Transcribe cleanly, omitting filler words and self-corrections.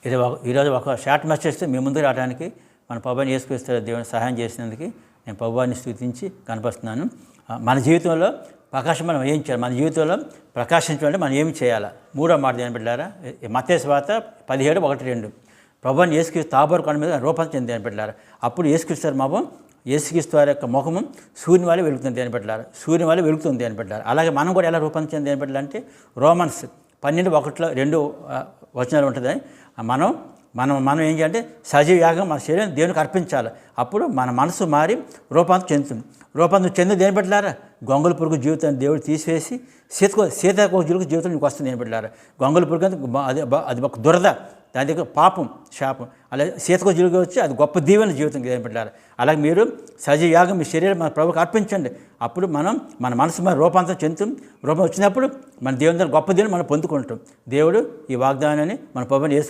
ఈరోజు ఒక షార్ట్ మెసేజ్తో మీ ముందుకు రావడానికి మన ప్రభువుని యేసుక్రీస్తు దేవుని సహాయం చేసినందుకు నేను ప్రభువుని స్తుతించి కనపరుస్తున్నాను. మన జీవితంలో ప్రకాశం మనం ఏం చేయాలి? మన జీవితంలో ప్రకాశించాలంటే మనం ఏమి చేయాలి? మూడో మాట దేని బిడ్డారా, మత్తయి సువార్త 17:1-2 ప్రభువుని యేసుక్రీస్తు తాబోరు కొండ మీద రూపాంతరం చెంది దేని బిడ్డారా. అప్పుడు యేసుక్రీస్తు మాపం యేసుక్రీస్తు వారి యొక్క ముఖము సూర్యుని వల్ల వెలుగుతుంది దేని బిడ్డారా, సూర్యుని వల్ల వెలుగుతుంది దేని బిడ్డారా. అలాగే మనం కూడా ఎలా రూపాంతరం చెంది దేని బిడ్డాలంటే రోమన్స్ 12:1-2 వచనాలు ఉంటుంది. మనం ఏం చేయాలంటే సజీవ యాగం మన శరీరం దేవునికి అర్పించాలి. అప్పుడు మన మనసు మారి రూపాంతరం చెందుతుంది. రూపాంతరం చెంది దేని పెట్టారా, గొంగళ పురుగు జీవితాన్ని దేవుడు తీసివేసి సీతాకోక జీవితం నీకు వస్తుంది దేని పెట్టారా. గొంగళ పురుగు అది ఒక దురద, దాని దగ్గర పాపం శాపం. అలాగే సీతకో జీవితం వచ్చి అది గొప్ప దీవెన జీవితం దేని పెట్టారు. అలాగే మీరు సజీవ యాగం మీ శరీరం మన ప్రభువుకి అర్పించండి. అప్పుడు మన మనసు మన రూపాంతరం చెందుతుంది. రూపం వచ్చినప్పుడు మన దేవుని గొప్ప దీవెన మనం పొందుకుంటాం. దేవుడు ఈ వాగ్దానాన్ని మన ప్రభువుని యేసు